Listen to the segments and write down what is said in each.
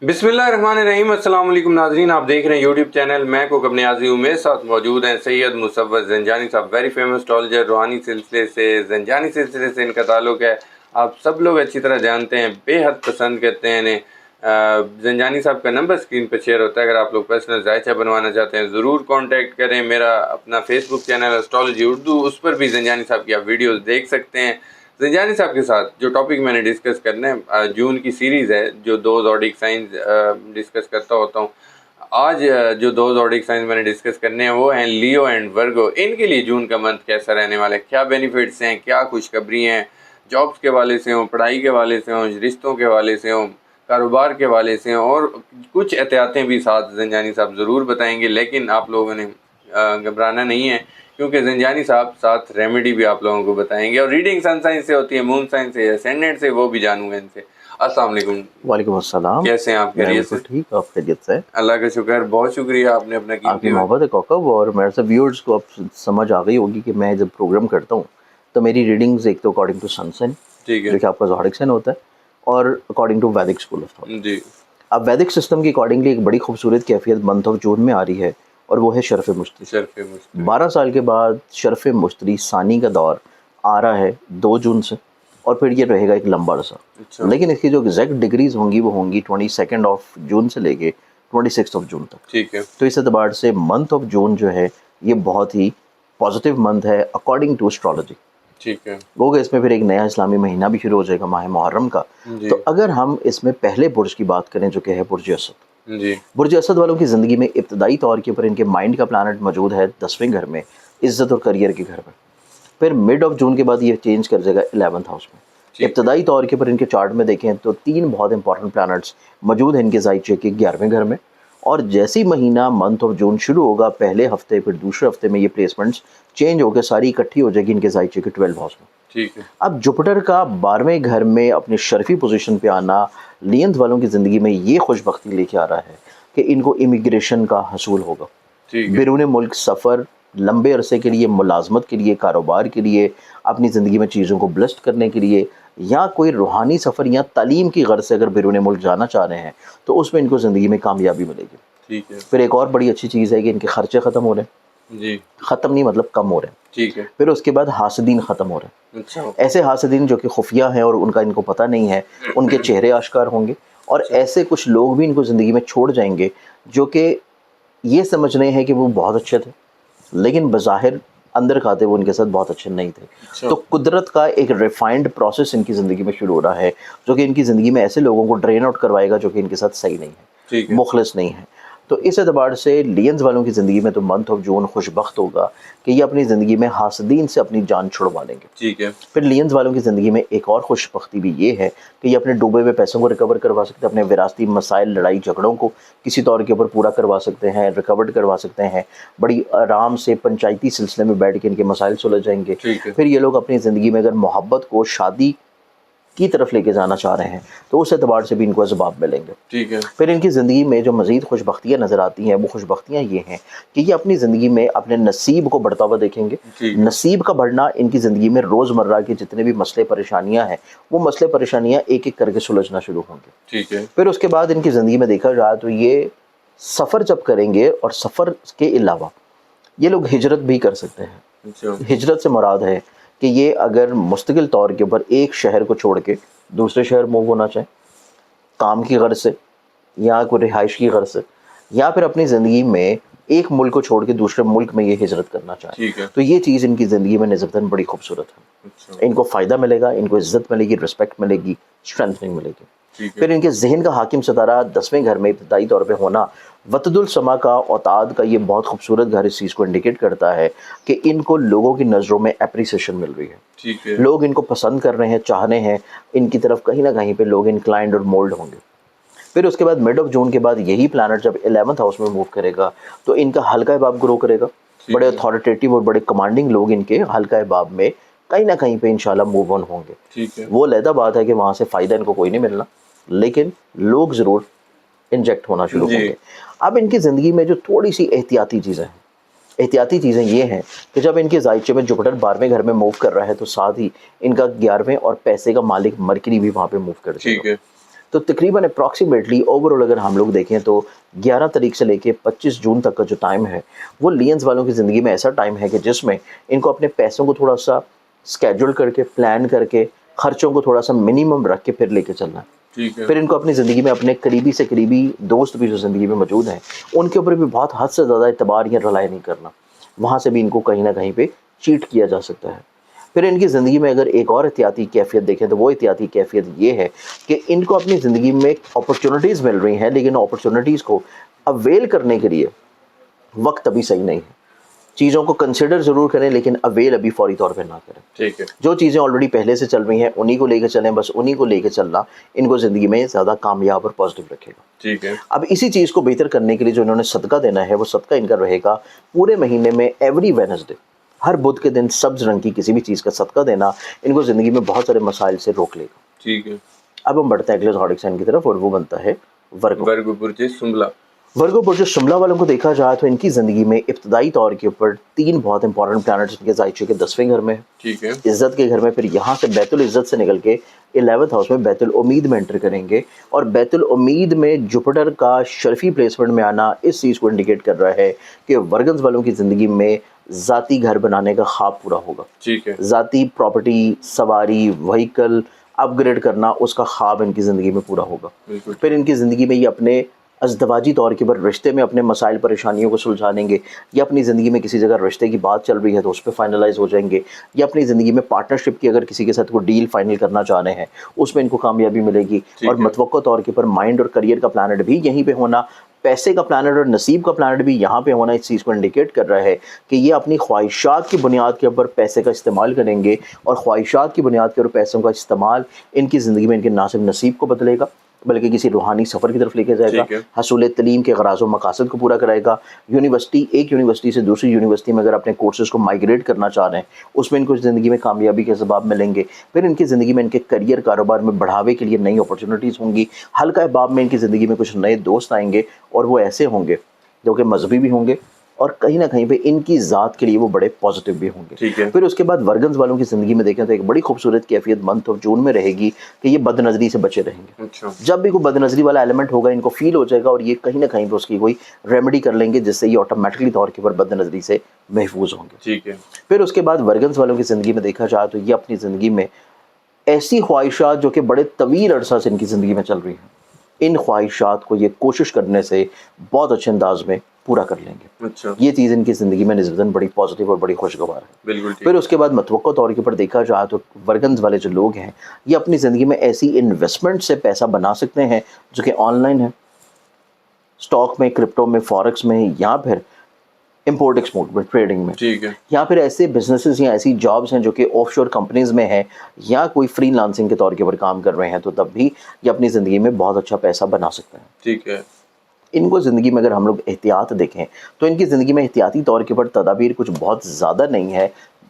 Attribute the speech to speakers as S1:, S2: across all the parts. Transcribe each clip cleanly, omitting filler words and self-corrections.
S1: बिस्मिल्लाहिर्रहमानिर्रहीम। अस्सलाम वालेकुम नाज़रीन, आप देख रहे हैं यूट्यूब चैनल मैं को अपने आज़ी उमेर साथ मौजूद हैं सैयद मुसव्वत ज़ंजानी साहब, वेरी फेमस एस्ट्रोलॉजर। रूहानी सिलसिले से, ज़ंजानी सिलसिले से इनका ताल्लुक़ है। आप सब लोग अच्छी तरह जानते हैं, बेहद पसंद करते हैं इन्हें। ज़ंजानी साहब का नंबर स्क्रीन पर शेयर होता है। अगर आप लोग पर्सनल जायचा बनवाना चाहते हैं ज़रूर कॉन्टैक्ट करें। मेरा अपना फेसबुक चैनल एस्ट्रोलॉजी उर्दू, उस पर भी ज़ंजानी साहब की आप वीडियोज़ देख सकते हैं। ज़ंजानी साहब के साथ जो टॉपिक मैंने डिस्कस करना है, जून की सीरीज़ है जो 2 ज़ोडिक साइंस डिस्कस करता होता हूँ। आज जो 2 ज़ोडिक साइंस मैंने डिस्कस करने हैं वो हैं लियो एंड वर्गो। इनके लिए जून का मंथ कैसा रहने वाला है, क्या बेनिफिट्स हैं, क्या खुशखबरी हैं, जॉब्स के हवाले से हों, पढ़ाई के हवाले से हों, रिश्तों के हवाले से हों, कारोबार के हवाले से हों, और कुछ एहतियातें भी साथ ज़ंजानी साहब ज़रूर बताएंगे। लेकिन आप लोगों ने घबराना नहीं है, क्योंकि ज़ंजानी साहब साथ रेमेडी भी आप लोगों को बताएंगे। और रीडिंग सन साइन से होती है, मून साइन से, असेंडेंट से, वो भी जानूंगा इनसे। अस्सलाम वालेकुम।
S2: वालेकुम अस्सलाम।
S1: कैसे हैं आप? खैरियत से?
S2: ठीक, आप खैरियत से?
S1: अल्लाह का शुक्र, बहुत शुक्रिया आपने अपना
S2: आपकी
S1: कीमती
S2: मोहब्बत है कौकब। और मेरे से व्यूअर्स को अब समझ आ गई होगी कि मैं जब प्रोग्राम करता हूँ तो मेरी रीडिंग्स एक तो अकॉर्डिंग टू सन साइन,
S1: ठीक है
S2: जो कि आपका ज़ोडिक साइन होता है, और अकॉर्डिंग टू वैदिक स्कूल ऑफ थॉट।
S1: जी।
S2: अब वैदिक सिस्टम की अकॉर्डिंगली एक बड़ी खूबसूरत कैफियत मंथ ऑफ जून में आ रही है, और वो है शरफ़ मुश्तरी।
S1: शर्फ मुश्किल।
S2: 12 साल के बाद शरफ़ मुश्तरी सानी का दौर आ रहा है 2 जून से, और फिर ये रहेगा एक लंबा अरसा।
S1: अच्छा,
S2: लेकिन इसकी जो एग्जैक्ट डिग्रीज होंगी वो होंगी 22 ऑफ जून से लेके 26 ऑफ जून तक।
S1: ठीक है।
S2: तो इस एतबार से मंथ ऑफ जून जो है ये बहुत ही पॉजिटिव मंथ है अकॉर्डिंग टू एस्ट्रोलॉजी।
S1: ठीक है
S2: होगा इसमें फिर एक नया इस्लामी महीना भी शुरू हो जाएगा, माह मुहर्रम का।
S1: जी।
S2: तो अगर हम इसमें पहले बुर्ज की बात करें जो कि है बुर्ज असद।
S1: जी।
S2: बुर्ज असद वालों की ज़िंदगी में इब्तदाई तौर के ऊपर इनके माइंड का प्लानट मौजूद है 10वें घर में, इज़्ज़त और करियर के घर में। फिर मिड ऑफ जून के बाद ये चेंज कर जाएगा 11th हाउस में।
S1: ठीक है।
S2: इब्तदाई तौर के ऊपर इनके चार्ट में देखें तो 3 बहुत इंपॉर्टेंट प्लैनेट्स मौजूद हैं इनके ज़ाइचे के 11वें घर में। और जैसे ही महीना मंथ ऑफ जून शुरू होगा, पहले हफ्ते फिर दूसरे हफ्ते में ये प्लेसमेंट्स चेंज होकर सारी इकट्ठी हो जाएगी इनके ज़ाइचे के 12 हाउस में।
S1: ठीक है।
S2: अब जुपिटर का 12वें घर में अपनी शर्फी पोजीशन पे आना लियंथ वालों की ज़िंदगी में ये खुशबख्ती लेके आ रहा है कि इनको इमिग्रेशन का हसूल होगा।
S1: ठीक है।
S2: बैरून मुल्क सफ़र, लंबे अरसे के लिए मुलाजमत के लिए, कारोबार के लिए, अपनी ज़िंदगी में चीज़ों को ब्लेस्ड करने के लिए, या कोई रूहानी सफ़र या तालीम की गर्ज से अगर बैरून मुल्क जाना चाह रहे हैं तो उसमें इनको ज़िंदगी में कामयाबी मिलेगी।
S1: ठीक है।
S2: फिर एक और बड़ी अच्छी चीज़ है कि इनके खर्चे ख़त्म हो रहे हैं।
S1: जी।
S2: ख़त्म नहीं मतलब कम हो रहे हैं।
S1: ठीक है।
S2: फिर उसके बाद हासदीन ख़त्म हो रहे हैं।
S1: अच्छा।
S2: ऐसे हासदीन जो कि खुफिया हैं और उनका इनको पता नहीं है, उनके चेहरे आश्कार होंगे। और ऐसे कुछ लोग भी इनको ज़िंदगी में छोड़ जाएंगे जो कि ये समझ रहे हैं कि वो बहुत अच्छे थे, लेकिन बज़ाहिर अंदर खाते वो इनके साथ बहुत अच्छे नहीं थे।
S1: अच्छा।
S2: तो कुदरत का एक रिफाइंड प्रोसेस इनकी ज़िंदगी में शुरू हो रहा है, जो कि इनकी ज़िंदगी में ऐसे लोगों को ड्रेन आउट करवाएगा जो कि इनके साथ सही नहीं
S1: ठीक
S2: है,
S1: है।
S2: मुखलिस नहीं है। तो इस एतबार से लियंस वालों की ज़िंदगी में तो मंथ ऑफ जून खुशबख्त होगा कि ये अपनी ज़िंदगी में हासदीन से अपनी जान छुड़वा लेंगे।
S1: ठीक है।
S2: फिर लियंस वालों की ज़िंदगी में एक और खुशबख्ती भी ये है कि ये अपने डूबे हुए पैसों को रिकवर करवा सकते हैं, अपने विरासती मसाइल, लड़ाई झगड़ों को किसी तौर के ऊपर पूरा करवा सकते हैं, रिकवर करवा सकते हैं। बड़ी आराम से पंचायती सिलसिले में बैठ के इनके मसाइल सुलझ जाएंगे।
S1: ठीक है।
S2: फिर ये लोग अपनी ज़िंदगी में अगर मोहब्बत को शादी की तरफ लेके जाना चाह रहे हैं तो उस एतबार से भी इनको असबाब मिलेंगे।
S1: ठीक है।
S2: फिर इनकी ज़िंदगी में जो मज़ीद खुशबख्तियाँ नज़र आती हैं वो खुशबख्तियाँ ये हैं कि ये अपनी ज़िंदगी में अपने नसीब को बढ़ता हुआ देखेंगे।
S1: ठीक है।
S2: नसीब का बढ़ना इनकी ज़िंदगी में रोज़मर्रा के जितने भी मसले परेशानियाँ हैं वो मसले परेशानियाँ एक एक करके सुलझना शुरू होंगे।
S1: ठीक है।
S2: फिर उसके बाद इनकी ज़िंदगी में देखा जाए तो ये सफ़र जब करेंगे, और सफ़र के अलावा ये लोग हिजरत भी कर सकते हैं।
S1: अच्छा।
S2: हिजरत से मुराद है कि ये अगर मुस्तकिल तौर के ऊपर एक शहर को छोड़ के दूसरे शहर मूव होना चाहें, काम की गर्ज से या कोई रिहाइश की गर्ज से, या फिर अपनी ज़िंदगी में एक मुल्क को छोड़ के दूसरे मुल्क में ये हिजरत करना चाहें,
S1: ठीक है।
S2: तो ये चीज़ इनकी ज़िंदगी में निस्बतन बड़ी खूबसूरत है।
S1: अच्छा।
S2: इनको फ़ायदा मिलेगा, इनको इज़्ज़त मिलेगी, रिस्पेक्ट मिलेगी, स्ट्रेंथनिंग मिलेगी।
S1: ठीक है।
S2: फिर इनके जहन का हाकिम सितारा 10वें घर में इब्तदाई तौर पे होना, वतदुल समा का, औताद का, ये बहुत खूबसूरत घर इस चीज़ को इंडिकेट करता है कि इनको लोगों की नज़रों में एप्रिसिएशन मिल रही है।
S1: ठीक है।
S2: लोग इनको पसंद कर रहे हैं, चाह रहे हैं, इनकी तरफ कहीं ना कहीं पे लोग इंक्लाइंड और मोल्ड होंगे। फिर उसके बाद मिड ऑफ जून के बाद यही प्लैनेट जब 11th हाउस में मूव करेगा तो इनका हल्का बाब ग्रो करेगा। बड़े
S1: है।
S2: अथॉरिटेटिव और बड़े कमांडिंग लोग इनके हल्का बाब में कहीं ना कहीं पे इंशाल्लाह मूव ऑन होंगे।
S1: ठीक है।
S2: वो अलहदा बात है कि वहाँ से फ़ायदा इनको कोई नहीं मिलना, लेकिन लोग ज़रूर इंजेक्ट होना शुरू
S1: जी।
S2: होंगे। अब इनकी ज़िंदगी में जो थोड़ी सी एहतियाती चीज़ें हैं, एहतियाती चीज़ें ये हैं कि जब इनके ज़ाइचे में जुपिटर 12वें घर में मूव कर रहा है तो साथ ही इनका 11वें और पैसे का मालिक मरकरी भी वहाँ पे मूव कर
S1: ठीक
S2: जाएगा।
S1: है।
S2: تو تقریباً اپروکسیمیٹلی اوور آل اگر ہم لوگ دیکھیں تو 11 تاریخ سے لے کے 25 جون تک کا جو ٹائم ہے وہ لینز والوں کی زندگی میں ایسا ٹائم ہے کہ جس میں ان کو اپنے پیسوں کو تھوڑا سا اسکیجول کر کے پلان کر کے خرچوں کو تھوڑا سا منیمم رکھ کے پھر لے کے چلنا ہے. پھر ان کو اپنی زندگی میں اپنے قریبی سے قریبی دوست بھی جو زندگی میں موجود ہیں ان کے اوپر بھی بہت حد سے زیادہ اعتبار یا رلائی نہیں کرنا, وہاں سے بھی ان کو کہیں نہ کہیں پہ چیٹ کیا جا سکتا ہے. پھر ان کی زندگی میں اگر ایک اور احتیاطی کیفیت دیکھیں تو وہ احتیاطی کیفیت یہ ہے کہ ان کو اپنی زندگی میں اپرچونٹیز مل رہی ہیں, لیکن اپرچونٹیز کو اویل کرنے کے لیے وقت ابھی صحیح نہیں ہے. چیزوں کو کنسیڈر ضرور کریں لیکن اویل ابھی فوری طور پہ نہ کریں.
S1: ٹھیک ہے,
S2: جو چیزیں آلریڈی پہلے سے چل رہی ہیں انہی کو لے کے چلیں, بس انہی کو لے کے چلنا ان کو زندگی میں زیادہ کامیاب اور پازیٹیو رکھے گا.
S1: ٹھیک ہے.
S2: اب اسی چیز کو بہتر کرنے کے لیے جو انہوں نے صدقہ دینا ہے وہ صدقہ ان کا رہے گا پورے مہینے میں ایوری وینسڈے, ہر بدھ کے دن سبز رنگ کی کسی بھی چیز کا صدقہ دینا ان کو زندگی میں بہت سارے مسائل سے روک لے گا.
S1: ٹھیک ہے.
S2: اب ہم بڑھتے ہیں اگلے زوڈک سائن کی طرف اور وہ بنتا ہے ورگو.
S1: ورگو برج شملہ.
S2: ورگو برج شملہ والوں کو دیکھا جائے تو ان کی زندگی میں ابتدائی طور کے اوپر 3 بہت انپورٹنٹ پلانٹس ان کے زائچے کے 10ویں گھر میں ہے,
S1: ٹھیک ہے.
S2: عزت کے گھر میں. پھر یہاں سے بیت العزت سے نکل کے 11th ہاؤس میں بیت الامید میں انٹر کریں گے, اور بیت الامید میں جوپیٹر کا شرفی پلیسمنٹ میں آنا اس چیز کو انڈیکیٹ کر رہا ہے کہ ورگنز والوں کی زندگی میں ذاتی گھر بنانے کا خواب پورا ہوگا.
S1: ٹھیک ہے.
S2: ذاتی پراپرٹی, سواری, وہیکل اپ گریڈ کرنا, اس کا خواب ان کی زندگی میں پورا ہوگا. پھر ان کی زندگی میں یہ اپنے ازدواجی طور کے پر رشتے میں اپنے مسائل پریشانیوں کو سلجھانیں گے, یا اپنی زندگی میں کسی جگہ رشتے کی بات چل رہی ہے تو اس پہ فائنلائز ہو جائیں گے, یا اپنی زندگی میں پارٹنرشپ کی اگر کسی کے ساتھ کوئی ڈیل فائنل کرنا چاہ رہے ہیں اس میں ان کو کامیابی ملے گی. اور متوقع طور کے پر مائنڈ اور کریئر کا پلانٹ بھی یہیں پہ ہونا, پیسے کا پلانٹ اور نصیب کا پلانٹ بھی یہاں پہ ہونا اس چیز کو انڈیکیٹ کر رہا ہے کہ یہ اپنی خواہشات کی بنیاد کے اوپر پیسے کا استعمال کریں گے, اور خواہشات کی بنیاد کے اوپر پیسوں کا استعمال ان کی زندگی میں ان کے نہ صرف نصیب کو بدلے گا بلکہ کسی روحانی سفر کی طرف لے کے جائے گا, حصول تعلیم کے غراض و مقاصد کو پورا کرائے گا. ایک یونیورسٹی سے دوسری یونیورسٹی میں اگر اپنے کورسز کو مائیگریٹ کرنا چاہ رہے ہیں اس میں ان کو زندگی میں کامیابی کے اسباب ملیں گے. پھر ان کی زندگی میں ان کے کریئر کاروبار میں بڑھاوے کے لیے نئی اپرچونٹیز ہوں گی. حلقہ احباب میں ان کی زندگی میں کچھ نئے دوست آئیں گے, اور وہ ایسے ہوں گے جو کہ مذہبی بھی ہوں گے اور کہیں نہ کہیں پہ ان کی ذات کے لیے وہ بڑے پازیٹیو بھی ہوں گے. پھر اس کے بعد ورگنز والوں کی زندگی میں دیکھیں تو ایک بڑی خوبصورت کیفیت منتھ آف جون میں رہے گی کہ یہ بد نظری سے بچے رہیں گے. جب بھی کوئی بد نظری والا ایلیمنٹ ہوگا ان کو فیل ہو جائے گا, اور یہ کہیں نہ کہیں پہ اس کی کوئی ریمیڈی کر لیں گے جس سے یہ آٹومیٹکلی طور کے پر بد نظری سے محفوظ ہوں گے.
S1: ٹھیک ہے.
S2: پھر اس کے بعد ورگنز والوں کی زندگی میں دیکھا جائے تو یہ اپنی زندگی میں ایسی خواہشات جو کہ بڑے طویل عرصہ سے ان کی زندگی میں چل رہی ہیں, ان خواہشات کو یہ کوشش کرنے سے بہت اچھے انداز میں پورا کر لیں گے.
S1: اچھا.
S2: یہ چیز ان کی زندگی میں نسبتاً بڑی پازیٹیو اور بڑی خوشگوار ہے.
S1: بالکل.
S2: پھر اس کے بعد متوقع طور کے اوپر دیکھا جائے تو ورگنز والے جو لوگ ہیں یہ اپنی زندگی میں ایسی انویسٹمنٹ سے پیسہ بنا سکتے ہیں جو کہ آن لائن ہے, اسٹاک میں, کرپٹو میں, فارکس میں, یا پھر امپورٹ ایکسپورٹ میں, ٹریڈنگ میں.
S1: ٹھیک ہے.
S2: یا پھر ایسے بزنسز یا ایسی جابس ہیں جو کہ آف شور کمپنیز میں ہیں, یا کوئی فری لانسنگ کے طور کے اوپر کام کر رہے ہیں, تو تب بھی یہ اپنی زندگی میں بہت اچھا پیسہ بنا سکتے ہیں.
S1: ٹھیک ہے.
S2: ان کو زندگی میں اگر ہم لوگ احتیاط دیکھیں تو ان کی زندگی میں احتیاطی طور کے اوپر تدابیر کچھ بہت زیادہ نہیں ہے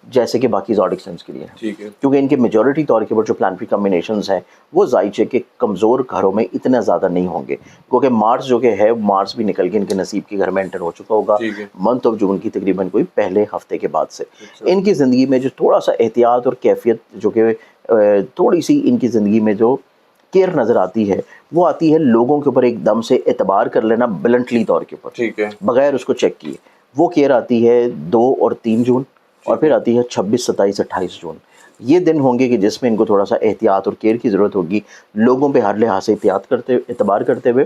S2: جیسے کہ باقی زوڈک سائنس کے لیے ہے.
S1: ٹھیک ہے.
S2: کیونکہ ان کے میجورٹی طور کے اوپر جو پلانٹری کمبینیشنز ہیں وہ زائچے کے کمزور گھروں میں اتنا زیادہ نہیں ہوں گے, کیونکہ مارس جو کہ ہے مارس بھی نکل کے ان کے نصیب کے گھر میں انٹر ہو چکا ہوگا منتھ آف جون کی تقریباً کوئی پہلے ہفتے کے بعد سے. ان کی زندگی میں جو تھوڑا سا احتیاط اور کیفیت جو کہ تھوڑی سی ان کی زندگی میں جو کیئر نظر آتی ہے وہ آتی ہے لوگوں کے اوپر ایک دم سے اعتبار کر لینا بلنٹلی طور کے اوپر.
S1: ٹھیک ہے.
S2: بغیر اس کو چیک کیے. وہ کیئر آتی ہے 2 اور 3 جون, اور پھر آتی ہے 26, 27, 28 جون. یہ دن ہوں گے کہ جس میں ان کو تھوڑا سا احتیاط اور کیئر کی ضرورت ہوگی, لوگوں پہ ہر لحاظ سے اعتبار کرتے ہوئے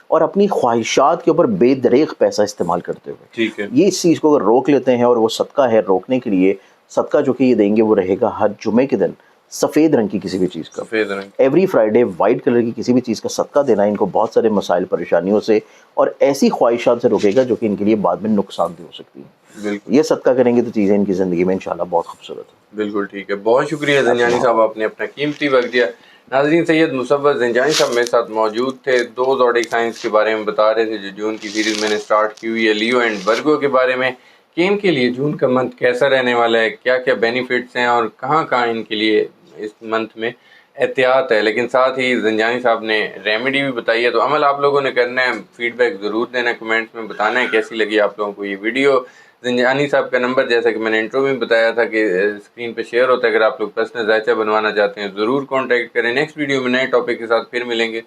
S2: اور اپنی خواہشات کے اوپر بے دریغ پیسہ استعمال کرتے ہوئے.
S1: ٹھیک ہے.
S2: یہ اس چیز کو اگر روک لیتے ہیں, اور وہ صدقہ ہے روکنے کے لیے, صدقہ جو کہ یہ دیں گے وہ رہے گا ہر جمعے کے دن سفید رنگ کی کسی بھی چیز کا,
S1: سفید رنگ,
S2: ایوری فرائیڈے وائٹ کلر کی کسی بھی چیز کا صدقہ دینا ان کو بہت سارے مسائل پریشانیوں سے اور ایسی خواہشات سے روکے گا جو کہ ان کے لیے بعد میں نقصان دہ ہو سکتی ہیں.
S1: بالکل.
S2: یہ صدقہ کریں گے تو چیزیں ان کی زندگی میں انشاءاللہ بہت خوبصورت ہیں.
S1: بالکل ٹھیک ہے. بہت شکریہ زنجانی صاحب, آپ نے اپنا قیمتی وقت دیا. ناظرین, سید مصور زنجانی صاحب میرے ساتھ موجود تھے, 2 زوڈک سائنس کے بارے میں بتا رہے تھے جو جون کی سیریز میں نے سٹارٹ کی ہوئی ہے, لیو اینڈ ورگو کے بارے میں کہ ان کے لیے جون کا منتھ کیسا رہنے والا ہے, کیا کیا بینیفٹس ہیں اور کہاں کہاں ان کے لیے اس منتھ میں احتیاط ہے. لیکن ساتھ ہی زنجانی صاحب نے ریمیڈی بھی بتائی ہے, تو عمل آپ لوگوں نے کرنا ہے. فیڈ بیک ضرور دینا, کمنٹس میں بتانا ہے کیسی لگی آپ لوگوں کو یہ ویڈیو. زنجانی صاحب کا نمبر جیسا کہ میں نے انٹرو میں بتایا تھا کہ اسکرین پہ شیئر ہوتا ہے, اگر آپ لوگ پرسنل ذائچہ بنوانا چاہتے ہیں ضرور کانٹیکٹ کریں. نیکسٹ ویڈیو میں نئے ٹاپک کے ساتھ پھر ملیں گے.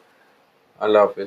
S1: اللہ حافظ.